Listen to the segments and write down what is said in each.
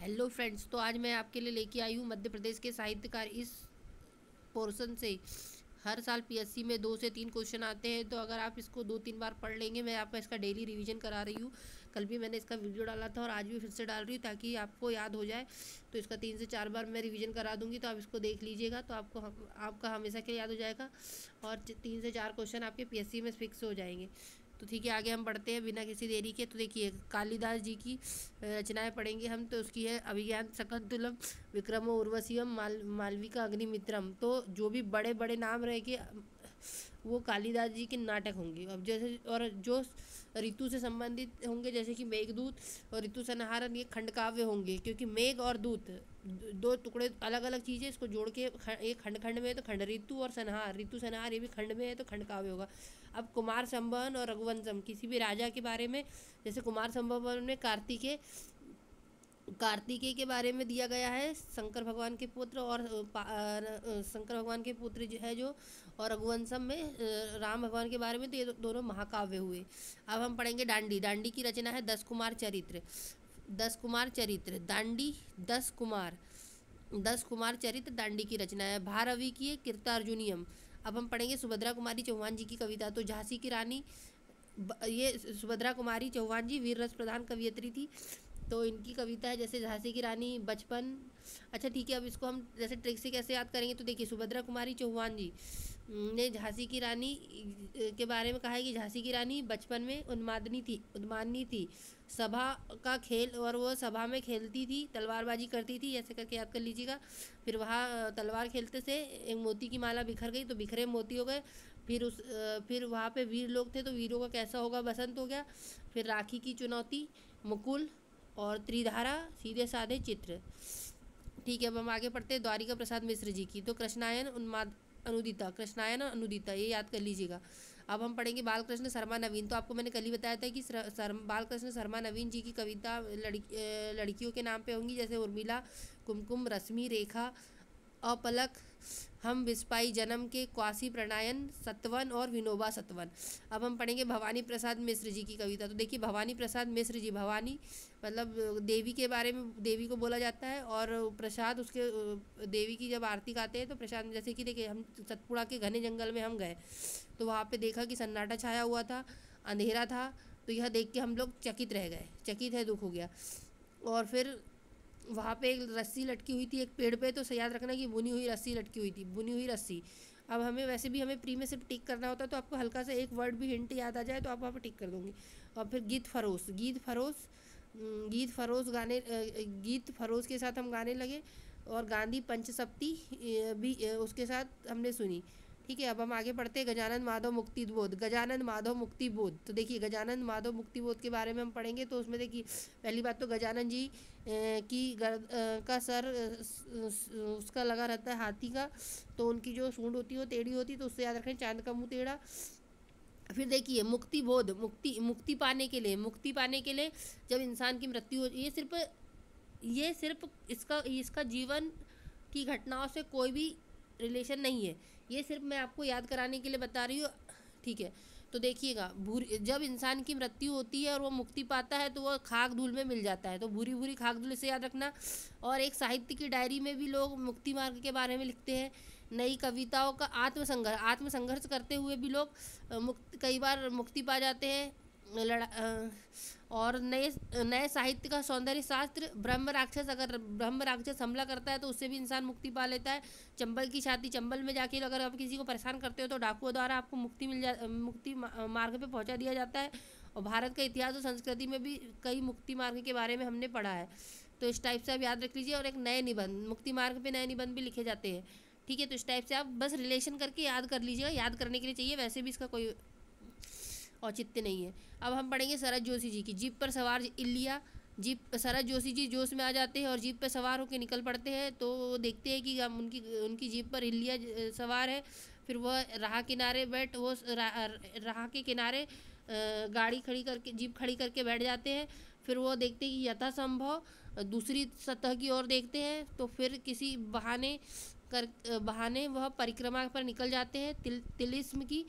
Hello friends, तो आज मैं आपके लिए लेके आई हूँ मध्य प्रदेश के साहित्यकार इस पोर्शन से। हर साल पीएससी में 2 से 3 क्वेश्चन आते हैं, तो अगर आप इसको 2-3 बार पढ़ लेंगे, मैं आपका इसका डेली रिवीजन करा रही हूँ। कल भी मैंने इसका वीडियो डाला था और आज भी फिर से डाल रही हूँ ताकि आपको याद हो जाए। तो इसका 3 से 4 बार मैं रिवीजन करा दूंगी, तो आप इसको देख लीजिएगा, तो आपका हमेशा के लिए याद हो जाएगा और 3 से 4 क्वेश्चन आपके पीएससी में फिक्स हो जाएंगे। तो ठीक है, आगे हम बढ़ते हैं बिना किसी देरी के। तो देखिए, कालिदास जी की रचनाएं पढ़ेंगे हम। तो उसकी है अभिज्ञान शकुंतलम, विक्रमो उर्वशीयम, मालविका अग्निमित्रम। तो जो भी बड़े बड़े नाम रहे कि वो कालिदास जी के नाटक होंगे। अब जैसे और जो ऋतु से संबंधित होंगे, जैसे कि मेघदूत और ऋतु संहारन, ये खंड काव्य होंगे, क्योंकि मेघ और दूत दो टुकड़े अलग अलग चीज़ें, इसको जोड़ के एक खंड खंड में है तो खंड ऋतु, और संहार ऋतु संहार ये भी खंड में है तो खंड काव्य होगा। अब कुमार संभवन और रघुवंशम, किसी भी राजा के बारे में, जैसे कुमार संभवन में कार्तिकेय के बारे में दिया गया है, शंकर भगवान के पुत्र, और शंकर भगवान के पुत्र जो है जो, और रघुवंशम में राम भगवान के बारे में। तो ये दोनों महाकाव्य हुए। अब हम पढ़ेंगे डांडी। डांडी की रचना है 10 कुमार चरित्र। 10 कुमार चरित्र दांडी, 10 कुमार चरित्र दांडी की रचना है। भारवी की है कीर्तार्जुनियम। अब हम पढ़ेंगे सुभद्रा कुमारी चौहान जी की कविता। तो झांसी की रानी, ये सुभद्रा कुमारी चौहान जी वीर रस प्रधान कवियत्री थी, तो इनकी कविता है जैसे झांसी की रानी, बचपन। अच्छा ठीक है, अब इसको हम जैसे ट्रिक से कैसे याद करेंगे। तो देखिए, सुभद्रा कुमारी चौहान जी ने झांसी की रानी के बारे में कहा है कि झांसी की रानी बचपन में उन्मादनी थी, सभा का खेल, और वो सभा में खेलती थी, तलवारबाजी करती थी, ऐसे करके याद कर लीजिएगा। फिर वहाँ तलवार खेलते से एक मोती की माला बिखर गई, तो बिखरे मोती हो गए। फिर वहाँ पे वीर लोग थे, तो वीरों का कैसा होगा, बसंत हो गया। फिर राखी की चुनौती, मुकुल, और त्रिधारा, सीधे साधे चित्र। ठीक है, अब हम आगे पढ़ते हैं द्वारिका प्रसाद मिश्र जी की। तो कृष्णायन उन्माद अनुदिता, कृष्णायन अनुदिता, ये याद कर लीजिएगा। अब हम पढ़ेंगे बालकृष्ण शर्मा नवीन। तो आपको मैंने कल ही बताया था कि बालकृष्ण शर्मा नवीन जी की कविता लड़कियों के नाम पे होंगी, जैसे उर्मिला, कुमकुम, रश्मि, रेखा, अपलक, हम विस्पाई, जन्म के, क्वासी प्रणायन, सतवन, और विनोबा सतवन। अब हम पढ़ेंगे भवानी प्रसाद मिश्र जी की कविता। तो देखिए, भवानी प्रसाद मिश्र जी, भवानी मतलब देवी के बारे में, देवी को बोला जाता है, और प्रसाद उसके देवी की जब आरती गाते हैं तो प्रसाद, जैसे कि देखिए, हम सतपुड़ा के घने जंगल में हम गए, तो वहाँ पे देखा कि सन्नाटा छाया हुआ था, अंधेरा था। तो यह देख के हम लोग चकित रह गए, चकित है, दुख हो गया। और फिर वहाँ पे एक रस्सी लटकी हुई थी एक पेड़ पे, तो याद रखना कि बुनी हुई रस्सी लटकी हुई थी, बुनी हुई रस्सी। अब हमें वैसे भी हमें प्री में सिर्फ टिक करना होता है, तो आपको हल्का सा एक वर्ड भी हिंट याद आ जाए तो आप वहाँ पे टिक कर दोगे। और फिर गीत फरोश के साथ हम गाने लगे, और गांधी पंचसप्ती भी उसके साथ हमने सुनी। ठीक है, अब हम आगे पढ़ते हैं गजानन माधव मुक्ति बोध। गजानन माधव मुक्ति बोध, तो देखिए, गजानन माधव मुक्ति बोध के बारे में हम पढ़ेंगे। तो उसमें देखिए, पहली बात तो गजानन जी का सर उसका लगा रहता है हाथी का, तो उनकी जो सूंड होती है वो टेढ़ी होती है, तो उससे याद रखें, चांद का मुंह टेढ़ा। फिर देखिए, मुक्ति बोध, मुक्ति पाने के लिए जब इंसान की मृत्यु हो, ये सिर्फ इसका जीवन की घटनाओं से कोई भी रिलेशन नहीं है, ये सिर्फ मैं आपको याद कराने के लिए बता रही हूँ। ठीक है, तो देखिएगा, जब इंसान की मृत्यु होती है और वो मुक्ति पाता है, तो वह खाक धूल में मिल जाता है, तो भूरी भूरी खाक धूल से याद रखना। और एक साहित्य की डायरी में भी लोग मुक्ति मार्ग के बारे में लिखते हैं, नई कविताओं का आत्मसंघर्ष करते हुए भी लोग कई बार मुक्ति पा जाते हैं। और नए नए साहित्य का सौंदर्य शास्त्र, अगर ब्रह्म राक्षस हमला करता है तो उससे भी इंसान मुक्ति पा लेता है। चंबल की छाती, चंबल में जाके अगर आप किसी को परेशान करते हो तो डाकुओं द्वारा आपको मुक्ति मार्ग पे पहुंचा दिया जाता है। और भारत का इतिहास और संस्कृति में भी कई मुक्ति मार्ग के बारे में हमने पढ़ा है, तो इस टाइप से आप याद रख लीजिए। और एक नए निबंध, मुक्ति मार्ग पे नए निबंध भी लिखे जाते हैं। ठीक है, तो इस टाइप से आप बस रिलेशन करके याद कर लीजिएगा, याद करने के लिए चाहिए, वैसे भी इसका कोई औचित्य नहीं है। अब हम पढ़ेंगे शरद जोशी जी की जीप पर सवार इलिया। शरद जोशी जी जोश में आ जाते हैं और जीप पर सवार होकर निकल पड़ते हैं, तो देखते हैं कि हम उनकी जीप पर इलिया सवार है। फिर वह राह के किनारे जीप खड़ी करके बैठ जाते हैं। फिर वो देखते हैं कि यथासंभव दूसरी सतह की ओर देखते हैं, तो फिर किसी बहाने वह परिक्रमा पर निकल जाते हैं, तिलिस्म की,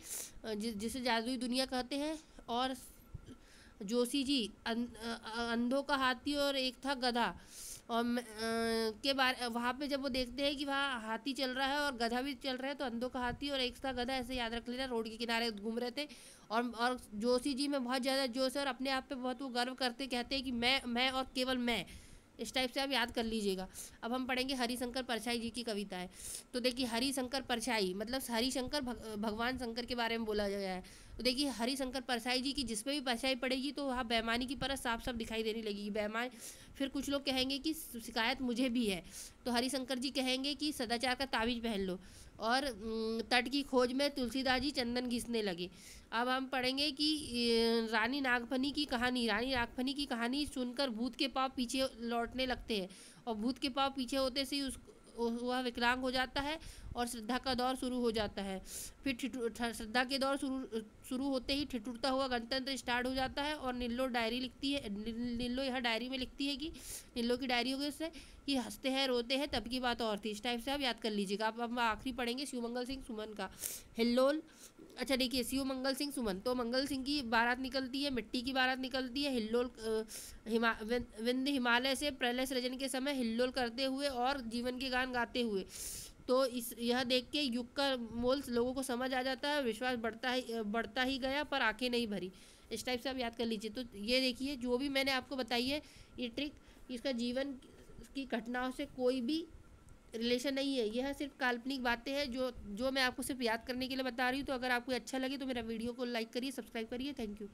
जिसे जादुई दुनिया कहते हैं। और जोशी जी अंधों का हाथी और एक था गधा, और के बारे वहाँ पे जब वो देखते हैं कि वहाँ हाथी चल रहा है और गधा भी चल रहा है, तो अंधों का हाथी और एक था गधा, ऐसे याद रख लेना, रोड के किनारे घूम रहे थे। और जोशी जी में बहुत ज़्यादा जोश है और अपने आप पे बहुत वो गर्व करते, कहते हैं कि मैं और केवल मैं। इस टाइप से आप याद कर लीजिएगा। अब हम पढ़ेंगे हरिशंकर परछाई जी की कविता है। तो देखिए हरिशंकर परछाई मतलब हरिशंकर भगवान शंकर के बारे में बोला गया है। तो देखिए हरिशंकर परछाई जी की जिस पे भी परछाई पड़ेगी तो वहाँ बेईमानी की परत साफ साफ दिखाई देने लगेगी। बेईमान, फिर कुछ लोग कहेंगे कि शिकायत मुझे भी है, तो हरिशंकर जी कहेंगे कि सदाचार का ताबीज पहन लो। और तट की खोज में तुलसीदास जी चंदन घिसने लगे। अब हम पढ़ेंगे कि रानी नागफनी की कहानी। रानी नागफनी की कहानी सुनकर भूत के पाँव पीछे लौटने लगते हैं, और भूत के पाँव पीछे होते से ही वह विकलांग हो जाता है और श्रद्धा का दौर शुरू हो जाता है। फिर श्रद्धा के दौर शुरू होते ही ठिठुरता हुआ गणतंत्र स्टार्ट हो जाता है। और नीलो डायरी लिखती है, नीलो यह डायरी में लिखती है कि नीलो की डायरी हो गई उससे कि हंसते हैं रोते हैं तब की बात और थी। इस टाइप से आप याद कर लीजिएगा। आप हम आखिरी पढ़ेंगे शिवमंगल सिंह सुमन का हिल्लोल। अच्छा देखिए शिव मंगल सिंह सुमन, तो मंगल सिंह की बारात निकलती है, मिट्टी की बारात निकलती है हिल्लोल विंध्य हिमालय से प्रलय सृजन के समय हिल्लोल करते हुए और जीवन के गान गाते हुए। तो इस यह देख के युग का मोल लोगों को समझ आ जाता है, विश्वास बढ़ता ही गया पर आंखें नहीं भरी। इस टाइप से आप याद कर लीजिए। तो ये देखिए जो भी मैंने आपको बताई है ये ट्रिक, इसका जीवन की घटनाओं से कोई भी रिलेशन नहीं है, यह सिर्फ काल्पनिक बातें हैं जो मैं आपको सिर्फ याद करने के लिए बता रही हूँ। तो अगर आपको अच्छा लगे तो मेरा वीडियो को लाइक करिए, सब्सक्राइब करिए। Thank you.